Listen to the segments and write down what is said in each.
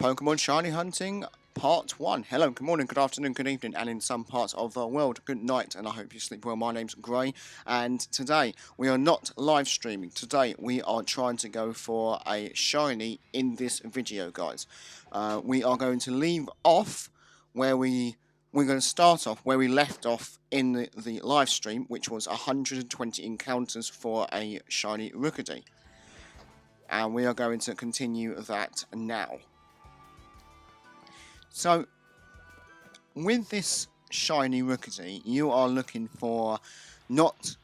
Pokemon Shiny Hunting Part 1. Hello, good morning, good afternoon, good evening, and in some parts of the world, good night, and I hope you sleep well. My name's Gray, and today we are not live streaming. Today we are trying to go for a Shiny in this video, guys. We are going to leave off where we're going to start off where we left off in the live stream, which was 120 encounters for a Shiny Rookidee. And we are going to continue that now. So, with this Shiny Rookidee, you are looking for not...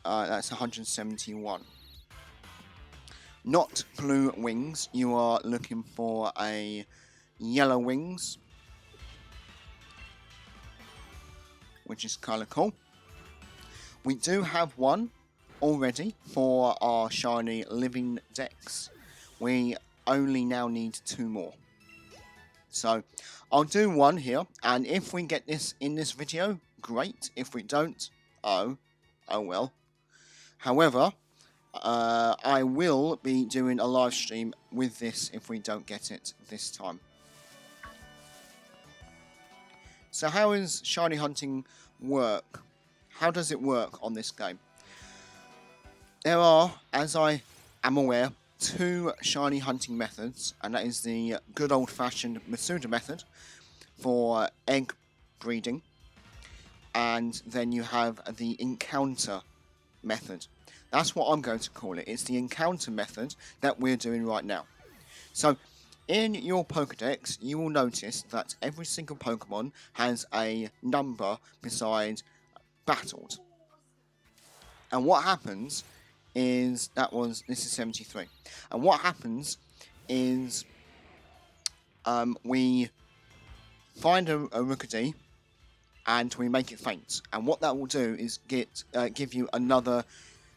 that's 171. Not blue wings, you are looking for a yellow wings, which is kind of cool. We do have one already for our Shiny Living Dex. We only now need 2 more. So, I'll do one here, and if we get this in this video, great. If we don't, oh well. However, I will be doing a live stream with this if we don't get it this time. So how does Shiny Hunting work? How does it work on this game? There are, as I am aware, 2 Shiny Hunting methods, and that is the good old-fashioned Masuda method for egg breeding, and then you have the encounter method. That's what I'm going to call it. It's the encounter method that we're doing right now. So, in your Pokedex, you will notice that every single Pokemon has a number beside battled. And what happens is, this is 73. And what happens is, we find a Rookidee and we make it faint. And what that will do is give you another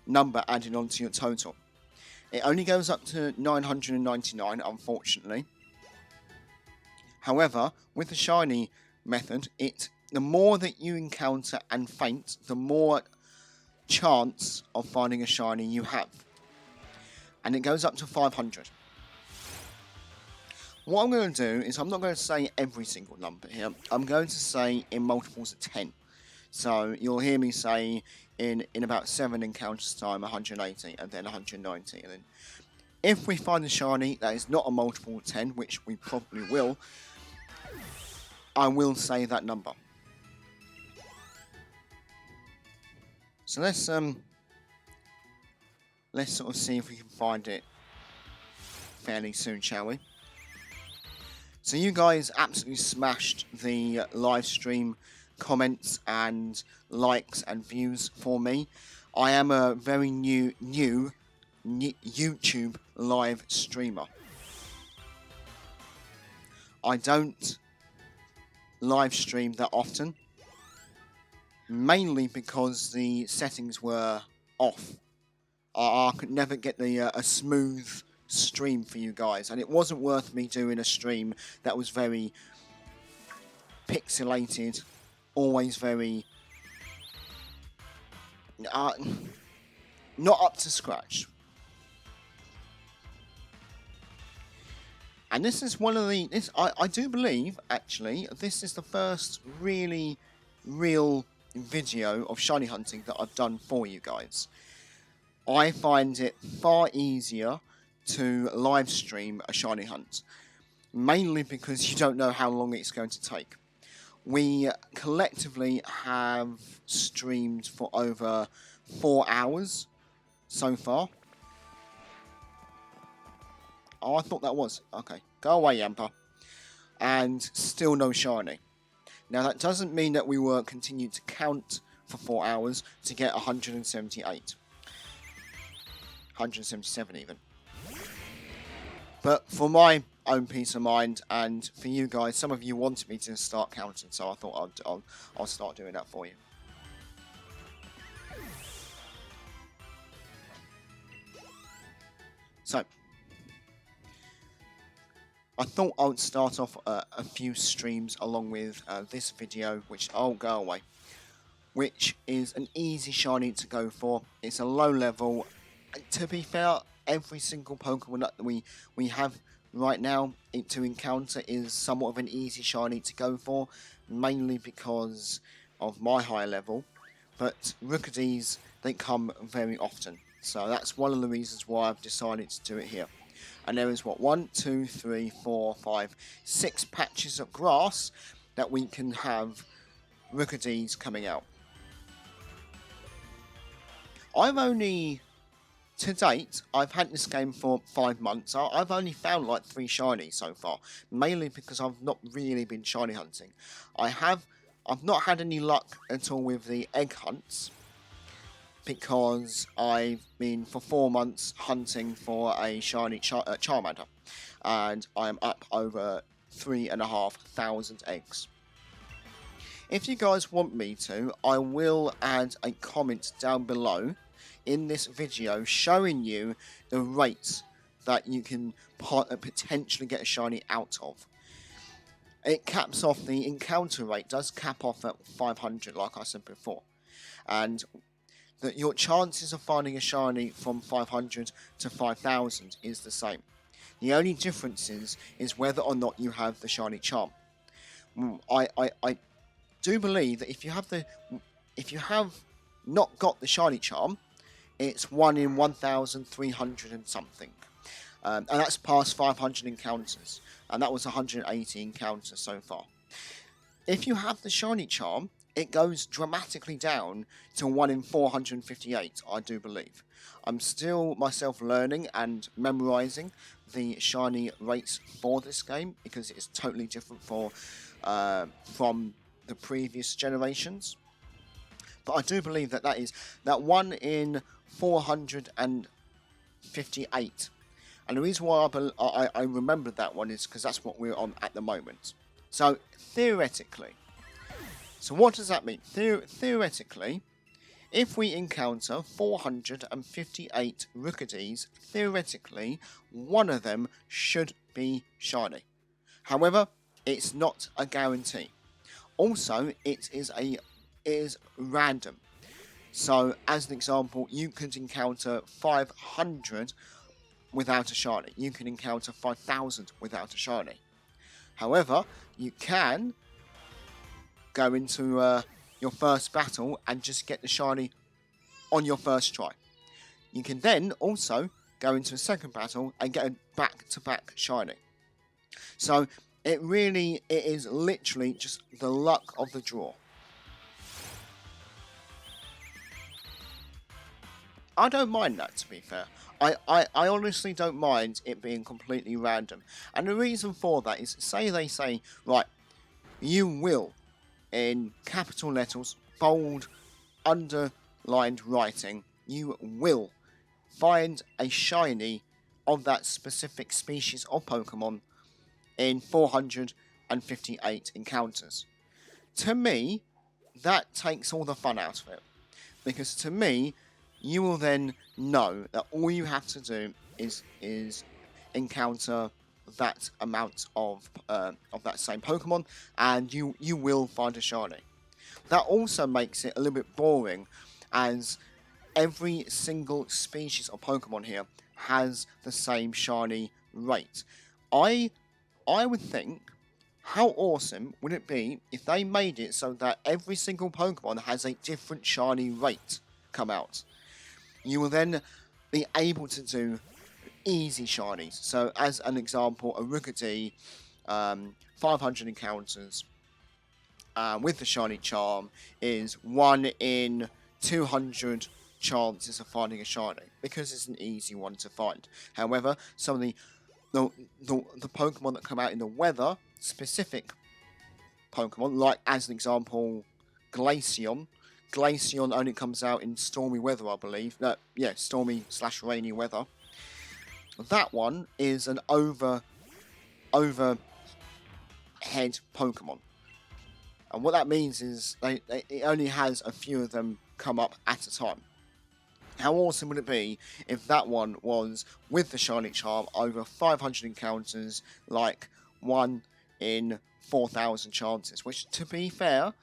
number added onto your total. It only goes up to 999, unfortunately. However, with the Shiny method, the more that you encounter and faint, the more chance of finding a Shiny you have. And it goes up to 500. What I'm going to do is, I'm not going to say every single number here. I'm going to say in multiples of 10. So you'll hear me say in about 7 encounters time 180 and then 190. And then if we find a Shiny that is not a multiple of 10, which we probably will, I will say that number. So let's sort of see if we can find it fairly soon, shall we? So you guys absolutely smashed the live stream comments and likes and views for me. I am a very new YouTube live streamer. I don't live stream that often, mainly because the settings were off. I could never get a smooth stream for you guys, and it wasn't worth me doing a stream that was very pixelated, always very not up to scratch. And this is one of the... I do believe, actually, this is the first really real video of Shiny Hunting that I've done for you guys. I find it far easier to live stream a Shiny Hunt, mainly because you don't know how long it's going to take. We collectively have streamed for over 4 hours so far. Oh, I thought that was. Okay. Go away, Yamper. And still no Shiny. Now, that doesn't mean that we will continue to count for 4 hours to get 178. 177 even. But for my own peace of mind, and for you guys, some of you wanted me to start counting, so I thought I'll start doing that for you. So, I thought I would start off a few streams along with this video, which I'll go away, which is an easy Shiny to go for. It's a low level. To be fair, every single Pokemon that we have right now to encounter is somewhat of an easy shiny to go for, mainly because of my high level, but Rookadies don't come very often, so that's one of the reasons why I've decided to do it here. And there is what, 1, 2, 3, 4, 5, 6 patches of grass that we can have Rookadies coming out. To date, I've had this game for 5 months. I've only found like 3 shinies so far, mainly because I've not really been shiny hunting. I've not had any luck at all with the egg hunts, because I've been for 4 months hunting for a shiny Charmander, and I am up over 3,500 eggs. If you guys want me to, I will add a comment down below in this video showing you the rates that you can potentially get a shiny out of. It caps off, the encounter rate does cap off at 500 like I said before, and that your chances of finding a shiny from 500 to 5,000 is the same. The only difference is whether or not you have the shiny charm. I do believe that if you have not got the shiny charm, it's 1 in 1,300 and something, and that's past 500 encounters, and that was 180 encounters so far. If you have the shiny charm, it goes dramatically down to 1 in 458, I do believe. I'm still myself learning and memorizing the shiny rates for this game, because it's totally different from the previous generations. But I do believe that is 1 in 458. And the reason why I remember that one is because that's what we're on at the moment. So, theoretically, so what does that mean? Theoretically, if we encounter 458 Rookadies, theoretically, one of them should be shiny. However, it's not a guarantee. Also, it is random. So, as an example, you could encounter 500 without a shiny. You can encounter 5,000 without a shiny. However, you can go into your first battle and just get the shiny on your first try. You can then also go into a second battle and get a back-to-back shiny. So it is literally just the luck of the draw. I don't mind that, to be fair. I honestly don't mind it being completely random. And the reason for that is, say they say, right, you will, in capital letters, bold, underlined writing, you will find a shiny of that specific species of Pokemon in 458 encounters. To me, that takes all the fun out of it. Because to me, you will then know that all you have to do is encounter that amount of that same Pokemon, and you will find a shiny. That also makes it a little bit boring, as every single species of Pokemon here has the same shiny rate. I would think, how awesome would it be if they made it so that every single Pokemon has a different shiny rate come out? You will then be able to do easy shinies. So, as an example, a Rookadee, 500 encounters with the shiny charm is 1 in 200 chances of finding a shiny, because it's an easy one to find. However, some of the Pokemon that come out in the weather specific Pokemon, like as an example, Glaceon. Glaceon only comes out in stormy weather, I believe. Stormy/rainy weather. That one is an overhead Pokemon. And what that means is it only has a few of them come up at a time. How awesome would it be if that one was, with the shiny charm, over 500 encounters, like 1 in 4,000 chances, which, to be fair,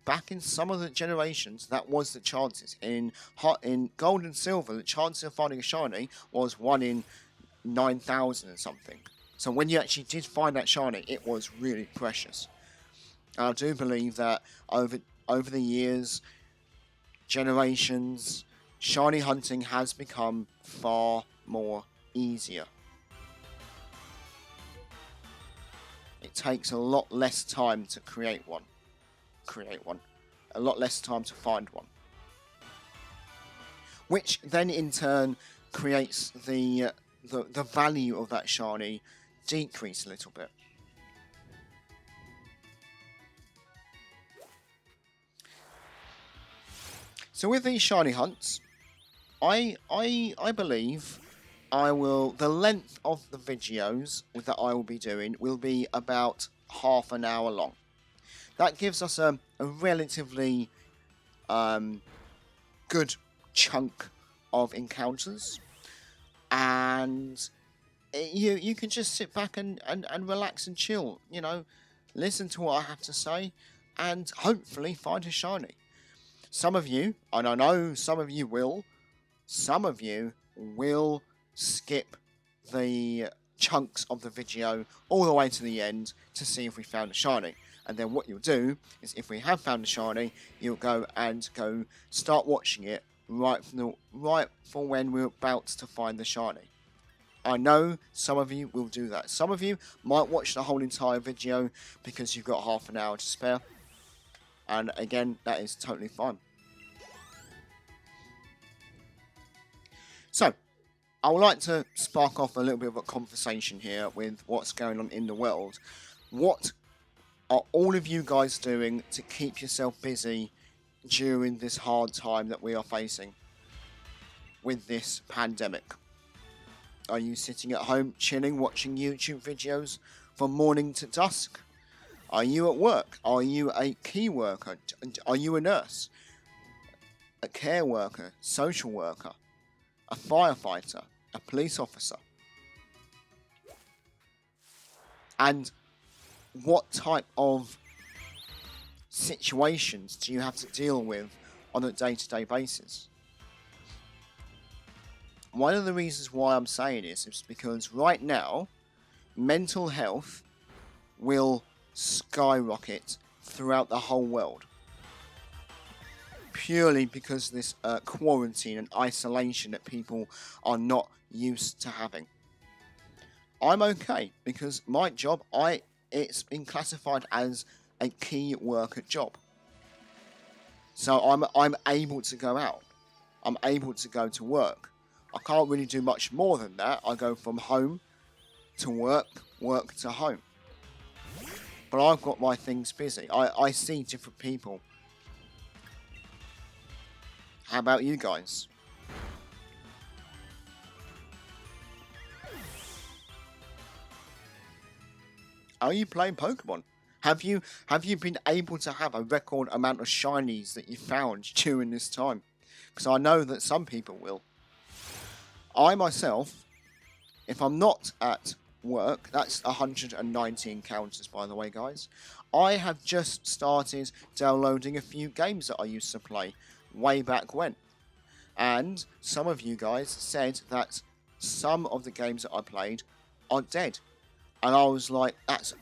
back in some of the generations, that was the chances. In Gold and Silver, the chance of finding a shiny was 1 in 9,000 and something. So when you actually did find that shiny, it was really precious. And I do believe that over the years, generations, shiny hunting has become far more easier. It takes a lot less time to create one. A lot less time to find one. Which then in turn creates the value of that shiny decrease a little bit. So with these shiny hunts, I believe the length of the videos that I will be doing will be about half an hour long. That gives us a relatively good chunk of encounters, and you can just sit back and relax and chill, you know, listen to what I have to say, and hopefully find a shiny. Some of you, and I know some of you will skip the chunks of the video all the way to the end to see if we found a shiny. And then what you'll do is, if we have found a shiny, you'll go start watching it right for when we're about to find the shiny. I know some of you will do that. Some of you might watch the whole entire video because you've got half an hour to spare. And again, that is totally fine. So, I would like to spark off a little bit of a conversation here with what's going on in the world. What are all of you guys doing to keep yourself busy during this hard time that we are facing with this pandemic? Are you sitting at home chilling, watching YouTube videos from morning to dusk? Are you at work? Are you a key worker? Are you a nurse? A care worker? Social worker? A firefighter? A police officer? And what type of situations do you have to deal with on a day-to-day basis? One of the reasons why I'm saying this is because right now, mental health will skyrocket throughout the whole world. Purely because of this quarantine and isolation that people are not used to having. I'm okay because my job, it's been classified as a key worker job. So I'm able to go out. I'm able to go to work. I can't really do much more than that. I go from home to work, work to home. But I've got my things busy. I see different people. How about you guys? Are you playing Pokemon? Have you been able to have a record amount of shinies that you found during this time? Because I know that some people will. I myself, if I'm not at work, that's 190 encounters, by the way, guys. I have just started downloading a few games that I used to play way back when. And some of you guys said that some of the games that I played are dead. And I was like, that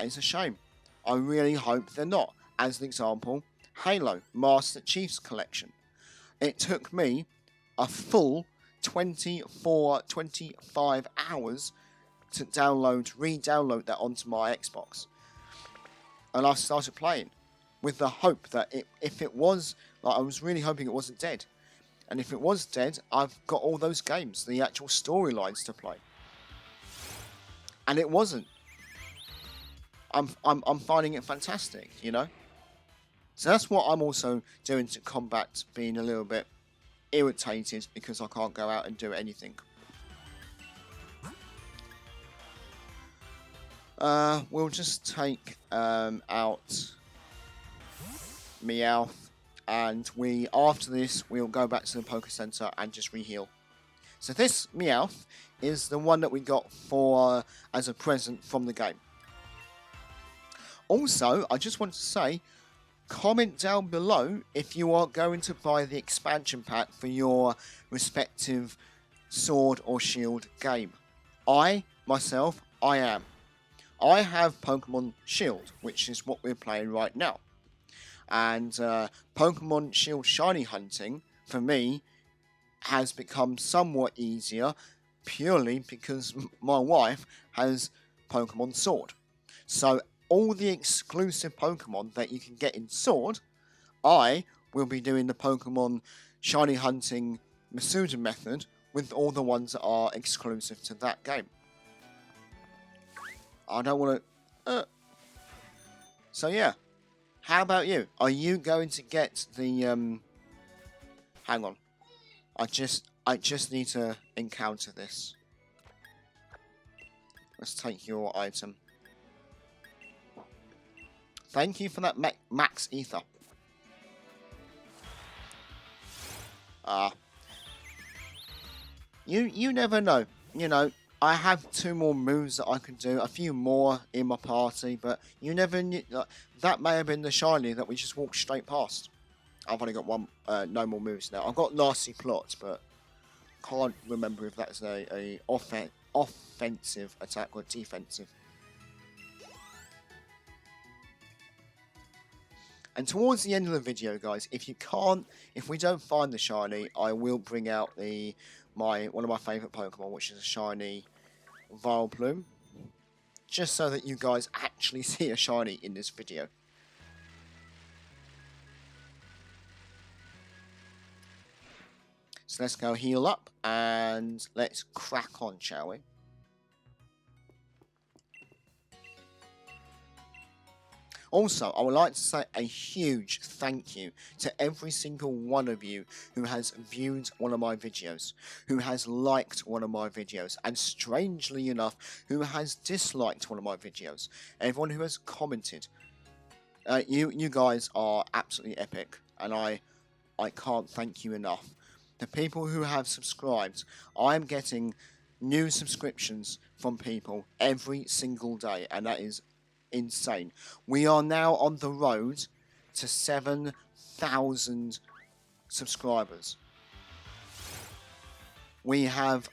is a shame. I really hope they're not. As an example, Halo Master Chief's Collection. It took me a full 25 hours to re-download that onto my Xbox. And I started playing with the hope that if it was, I was really hoping it wasn't dead. And if it was dead, I've got all those games, the actual storylines to play. And it wasn't. I'm finding it fantastic, you know? So that's what I'm also doing to combat being a little bit irritated because I can't go out and do anything. We'll just take out Meowth, and after this we'll go back to the Poké Center and just re-heal. So this Meowth is the one that we got for as a present from the game. Also, I just want to say, comment down below if you are going to buy the expansion pack for your respective Sword or Shield game. I, myself, I am. I have Pokemon Shield, which is what we're playing right now. And Pokemon Shield shiny hunting, for me, has become somewhat easier purely because my wife has Pokemon Sword. So all the exclusive Pokemon that you can get in Sword, I will be doing the Pokemon shiny hunting Masuda method with all the ones that are exclusive to that game. I don't want to... So yeah, how about you? Are you going to get the... Hang on. I just need to encounter this. Let's take your item. Thank you for that max ether. You never know. You know, I have 2 more moves that I can do, a few more in my party, but you never knew. That may have been the shiny that we just walked straight past. I've only got no more moves now. I've got Nasty Plots, but can't remember if that's a offensive attack or defensive. And towards the end of the video, guys, if we don't find the shiny, I will bring out one of my favourite Pokemon, which is a shiny Vileplume, just so that you guys actually see a shiny in this video. So let's go heal up and let's crack on, shall we? Also, I would like to say a huge thank you to every single one of you who has viewed one of my videos, who has liked one of my videos, and strangely enough, who has disliked one of my videos. Everyone who has commented. You guys are absolutely epic, and I can't thank you enough. The people who have subscribed, I'm getting new subscriptions from people every single day, and that is insane. We are now on the road to 7,000 subscribers. We have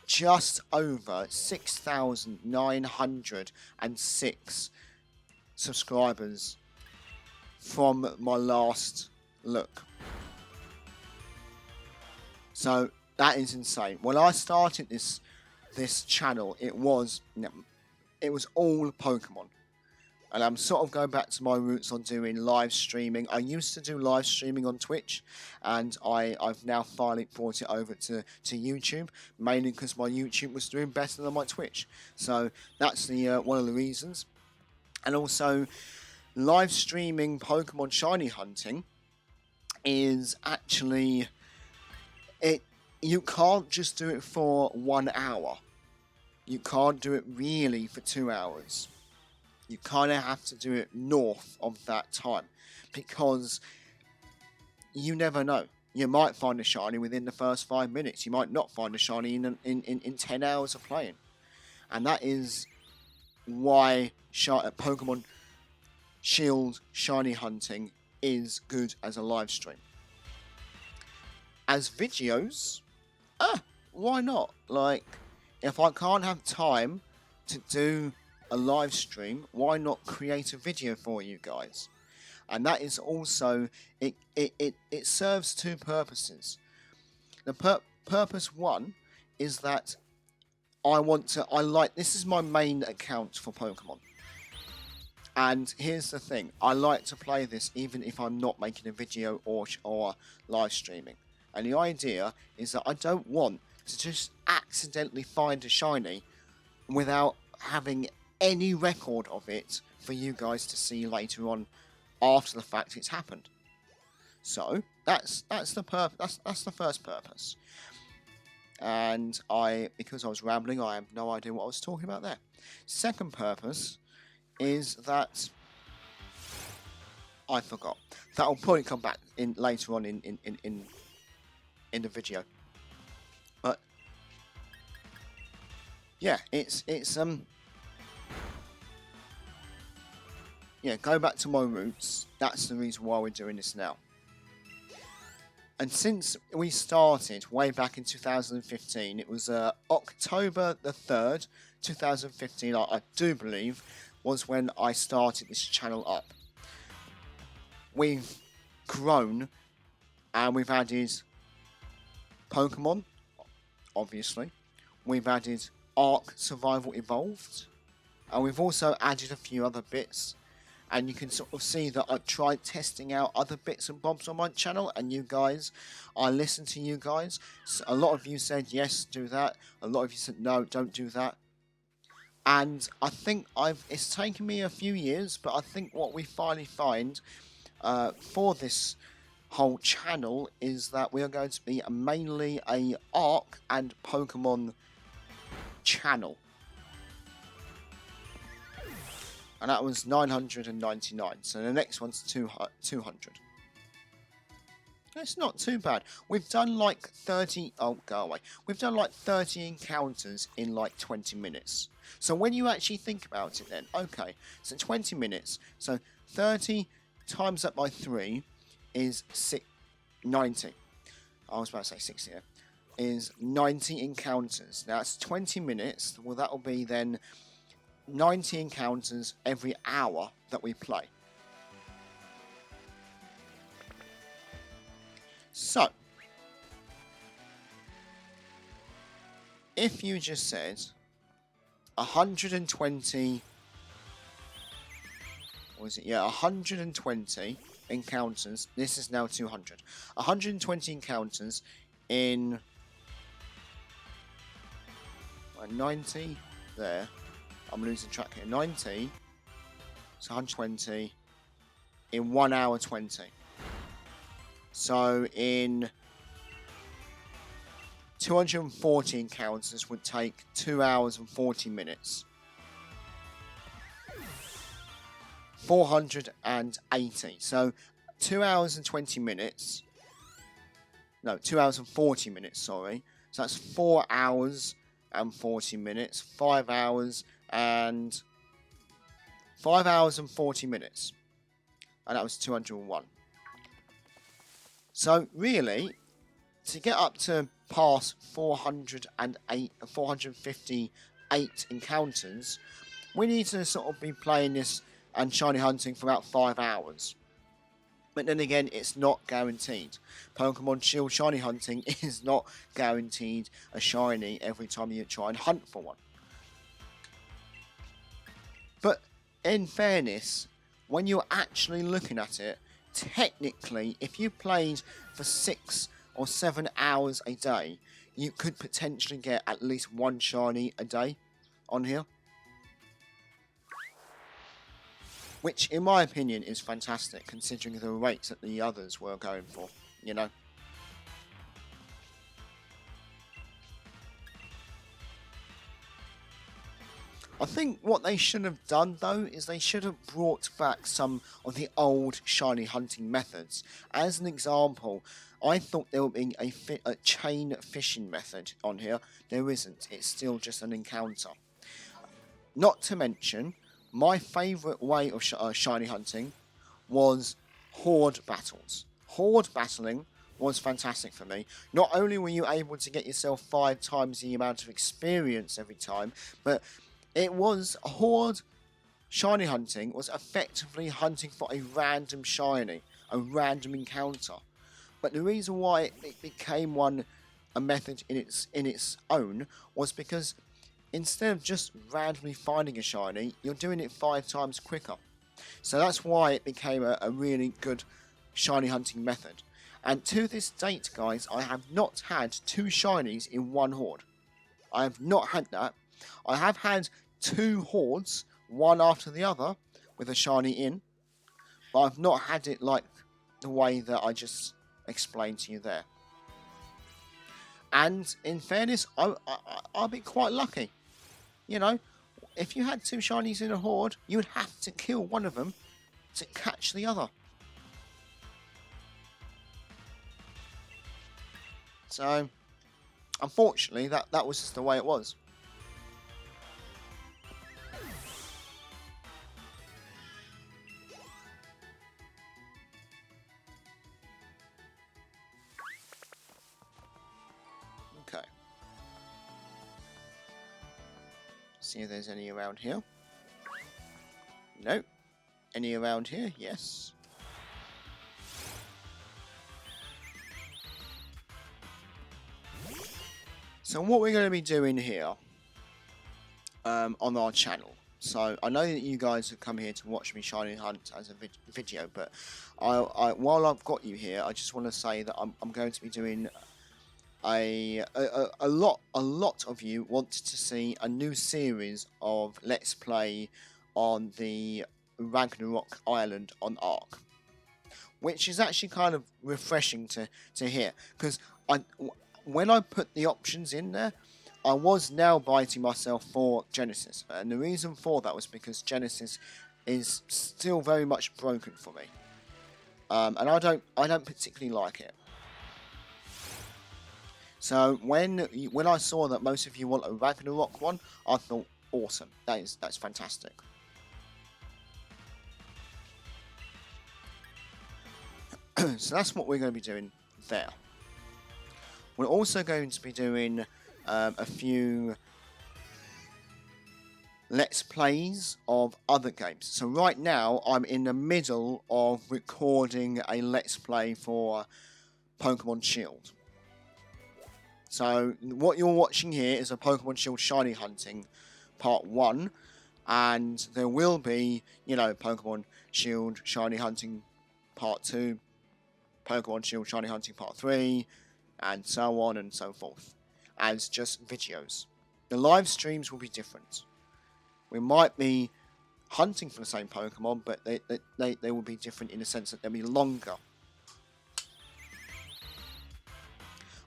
just over 6,906 subscribers from my last look. So that is insane. When I started this channel, it was all Pokemon. And I'm sort of going back to my roots on doing live streaming. I used to do live streaming on Twitch, and I've now finally brought it over to YouTube, mainly because my YouTube was doing better than my Twitch. So that's one of the reasons. And also, live streaming Pokemon shiny hunting is actually... You can't just do it for 1 hour. You can't do it really for 2 hours. You kind of have to do it north of that time, because you never know. You might find a shiny within the first 5 minutes. You might not find a shiny in 10 hours of playing. And that is why Pokemon Shield shiny hunting is good as a live stream. As videos, why not? Like, if I can't have time to do a live stream, why not create a video for you guys? And that is also, it serves 2 purposes. The purpose 1 is that this is my main account for Pokemon. And here's the thing, I like to play this even if I'm not making a video or live streaming. And the idea is that I don't want to just accidentally find a shiny without having any record of it for you guys to see later on after the fact it's happened. So that's the first purpose. And because I was rambling, I have no idea what I was talking about there. Second purpose is that I forgot. That will probably come back in later on in the video. But yeah, it's yeah, go back to my roots. That's the reason why we're doing this now. And since we started way back in 2015, it was October the 3rd, 2015, I do believe, was when I started this channel up. We've grown and we've added Pokemon, obviously. We've added Ark Survival Evolved, and we've also added a few other bits. And you can sort of see that I've tried testing out other bits and bobs on my channel, and you guys, I listened to you guys. So a lot of you said yes, do that. A lot of you said no, don't do that. And I think it's taken me a few years, but I think what we finally find for this whole channel is that we are going to be mainly a Ark and Pokemon channel. And that was 999. So the next one's 200. It's not too bad. We've done like 30... Oh, go away. We've done like 30 encounters in like 20 minutes. So when you actually think about it then, okay, so 20 minutes. So 30 times up by 3 is 90. I was about to say 60 here. Is 90 encounters. Now that's 20 minutes. Well, that'll be then 90 encounters every hour that we play. So, if you just said 120, what is it? Yeah, 120 encounters. This is now 200. 120 encounters in 90 there. I'm losing track here. 90. So 120 in 1 hour 20. So in 240 encounters would take 2 hours and 40 minutes. 480. So 2 hours and 20 minutes. No, 2 hours and 40 minutes, sorry. So that's 4 hours and 40 minutes. 5 hours and 40 minutes. And that was 201. So really, to get up to past 458 encounters, we need to sort of be playing this and shiny hunting for about 5 hours. But then again, it's not guaranteed. Pokemon Shield shiny hunting is not guaranteed a shiny every time you try and hunt for one. But in fairness, when you're actually looking at it, technically, if you played for 6 or 7 hours a day, you could potentially get at least one shiny a day on here. Which, in my opinion, is fantastic, considering the rates that the others were going for, you know. I think what they should have done, though, is they should have brought back some of the old shiny hunting methods. As an example, I thought there would be a chain fishing method on here. There isn't. It's still just an encounter. Not to mention, my favourite way of shiny hunting was horde battles. Horde battling was fantastic for me. Not only were you able to get yourself 5 times the amount of experience every time, but it was horde shiny hunting was effectively hunting for a random shiny, a random encounter. But the reason why it became a method in its own was because instead of just randomly finding a shiny, you're doing it 5 times quicker. So that's why it became a really good shiny hunting method. And to this date, guys, I have not had 2 shinies in one horde. I have not had that. I have had 2 hordes, one after the other, with a shiny in, but I've not had it like the way that I just explained to you there. And in fairness, I'll be quite lucky. You know, if you had 2 shinies in a horde, you would have to kill one of them to catch the other. So, unfortunately, that was just the way it was. see if there's any around here. Nope. Any around here? Yes. So what we're going to be doing here on our channel. So I know that you guys have come here to watch me shiny hunt as a video, but while I've got you here, I just want to say that I'm going to be doing a lot of you wanted to see a new series of Let's Play on the Ragnarok Island on Ark, which is actually kind of refreshing to hear, because when I put the options in there, I was now biting myself for Genesis, and the reason for that was because Genesis is still very much broken for me, and I don't particularly like it. So when I saw that most of you want a Ragnarok one, I thought, awesome, that's fantastic. So that's what we're going to be doing there. We're also going to be doing a few Let's Plays of other games. So right now, I'm in the middle of recording a Let's Play for Pokemon Shield. So what you're watching here is a Pokemon Shield Shiny Hunting Part 1. And there will be, you know, Pokemon Shield Shiny Hunting Part 2, Pokemon Shield Shiny Hunting Part 3, and so on and so forth, as just videos. The live streams will be different. We might be hunting for the same Pokemon, but they will be different in the sense that they'll be longer.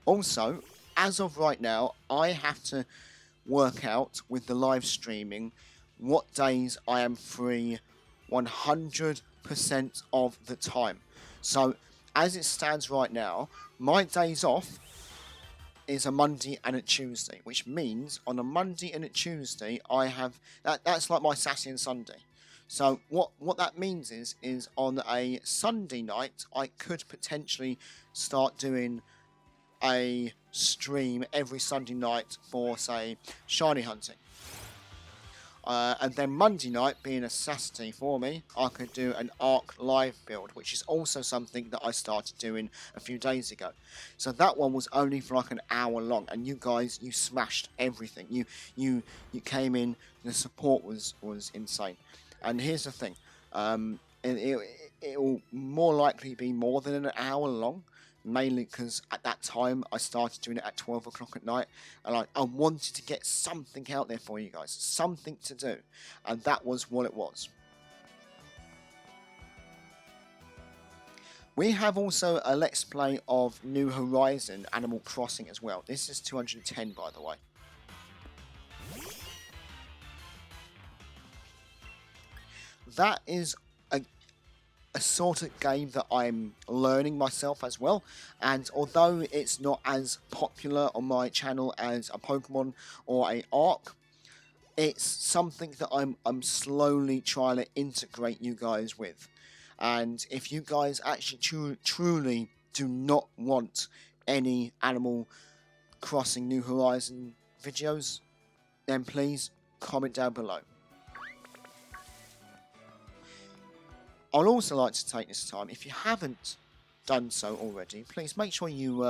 Also, as of right now, I have to work out with the live streaming what days I am free 100% of the time. So, as it stands right now, my days off is a Monday and a Tuesday, which means on a Monday and a Tuesday I have that's like my Saturday and Sunday. So what that means is on a Sunday night I could potentially start doing a stream every Sunday night for, say, shiny hunting. And then Monday night, being a Saturday for me, I could do an Ark live build, which is also something that I started doing a few days ago. So that one was only for like an hour long, and you guys, you smashed everything. You came in, the support was insane. And here's the thing, it will more likely be more than an hour long. Mainly because at that time I started doing it at 12 o'clock at night, and I wanted to get something out there for you guys, something to do, and that was what it was. We have also a Let's Play of New Horizon Animal Crossing as well. This is 210, by the way. That is a sort of game that I'm learning myself as well, and although it's not as popular on my channel as a Pokemon or a Ark, it's something that I'm slowly trying to integrate you guys with. And if you guys actually truly do not want any Animal Crossing New Horizon videos, then please comment down below. I'd also like to take this time, if you haven't done so already, please make sure you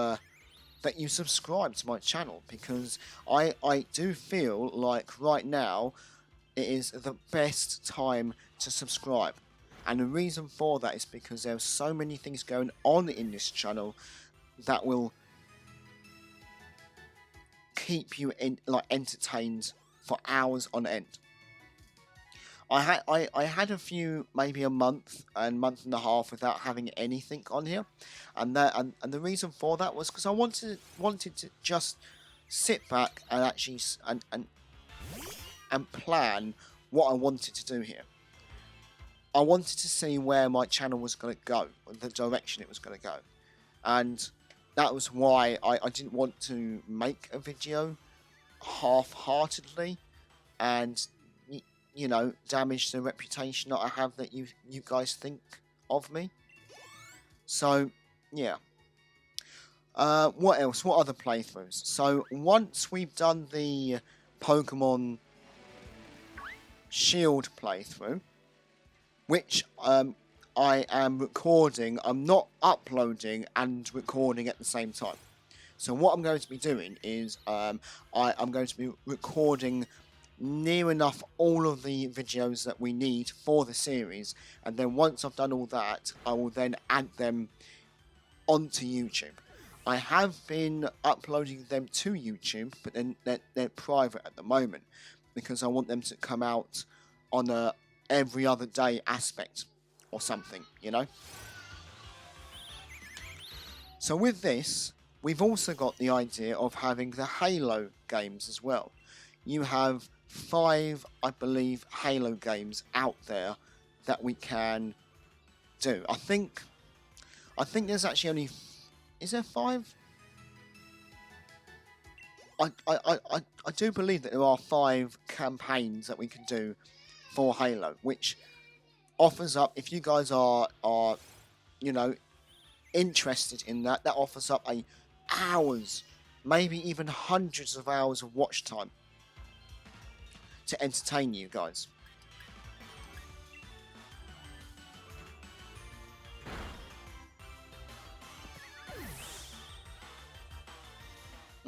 that you subscribe to my channel, because I do feel like right now it is the best time to subscribe. And the reason for that is because there are so many things going on in this channel that will keep you entertained for hours on end. I had a few, maybe a month and a half without having anything on here, and the reason for that was because I wanted to just sit back and actually and plan what I wanted to do here. I wanted to see where my channel was going to go, the direction it was going to go, and that was why I didn't want to make a video half-heartedly and, you know, damage the reputation that I have that you guys think of me. So, yeah. What else? What other playthroughs? So, once we've done the Pokemon Shield playthrough, which I am recording. I'm not uploading and recording at the same time. So what I'm going to be doing is I'm going to be recording near enough all of the videos that we need for the series, and then once I've done all that, I will then add them onto YouTube. I have been uploading them to YouTube, but then they're private at the moment because I want them to come out on a every other day aspect or something, you know. So with this, we've also got the idea of having the Halo games as well. You have 5, I believe, Halo games out there that we can do. I think there's actually only... Is there 5? I do believe that there are 5 campaigns that we can do for Halo, which offers up, if you guys are you know, interested in that, that offers up hours, maybe even hundreds of hours of watch time to entertain you guys.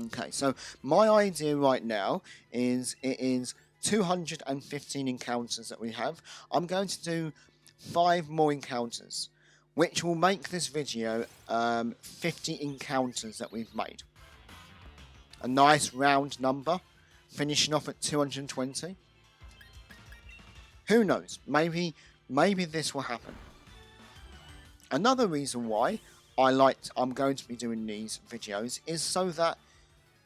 Okay, so my idea right now is it is 215 encounters that we have. I'm going to do 5 more encounters, which will make this video 50 encounters that we've made. A nice round number, finishing off at 220. Who knows? Maybe this will happen. Another reason why I'm going to be doing these videos is so that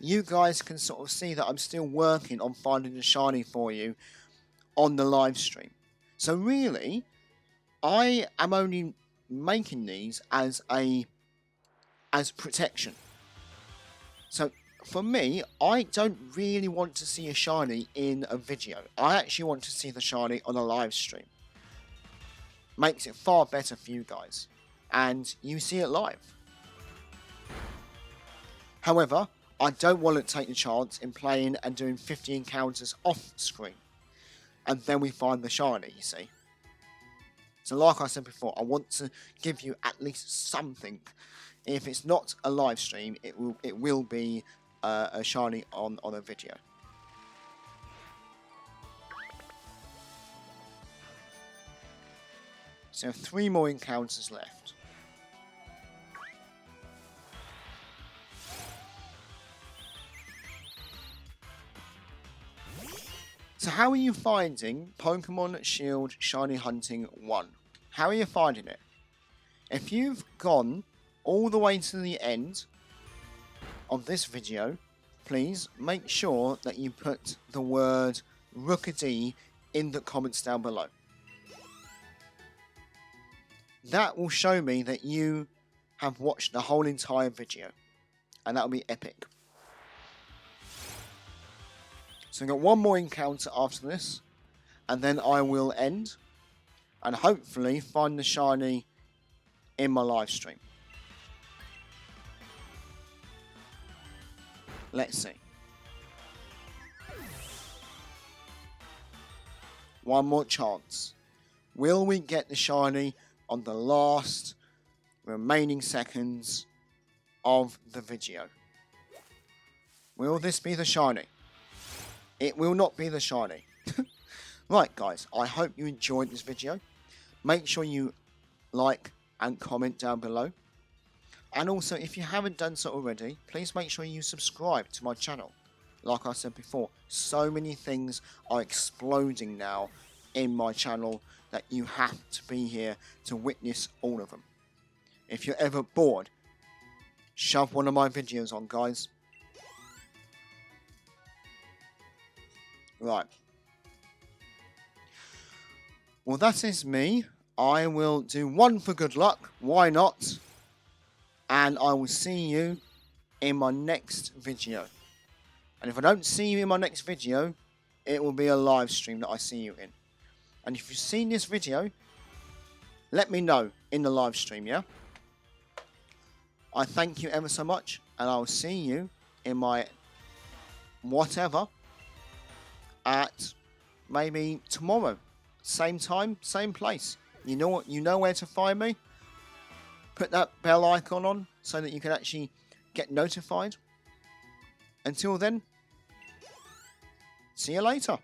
you guys can sort of see that I'm still working on finding the shiny for you on the live stream. So really, I am only making these as protection. So for me, I don't really want to see a shiny in a video. I actually want to see the shiny on a live stream. Makes it far better for you guys, and you see it live. However, I don't want to take the chance in playing and doing 50 encounters off screen, and then we find the shiny, you see. So like I said before, I want to give you at least something. If it's not a live stream, it will be a shiny on a video. So 3 more encounters left. So how are you finding Pokemon Shield Shiny Hunting 1? How are you finding it? If you've gone all the way to the end of this video, please make sure that you put the word Rookidee in the comments down below. That will show me that you have watched the whole entire video, and that will be epic. So we've got 1 more encounter after this, and then I will end, and hopefully find the shiny in my live stream. Let's see. 1 more chance. Will we get the shiny on the last remaining seconds of the video? Will this be the shiny? It will not be the shiny. Right guys, I hope you enjoyed this video. Make sure you like and comment down below. And also, if you haven't done so already, please make sure you subscribe to my channel. Like I said before, so many things are exploding now in my channel that you have to be here to witness all of them. If you're ever bored, shove one of my videos on, guys. Right. Well, that is me. I will do 1 for good luck. Why not? And I will see you in my next video. And if I don't see you in my next video, it will be a live stream that I see you in. And if you've seen this video, let me know in the live stream, yeah? I thank you ever so much, and I will see you in my whatever at maybe tomorrow. Same time, same place. You know where to find me. Put that bell icon on so that you can actually get notified. Until then, see you later.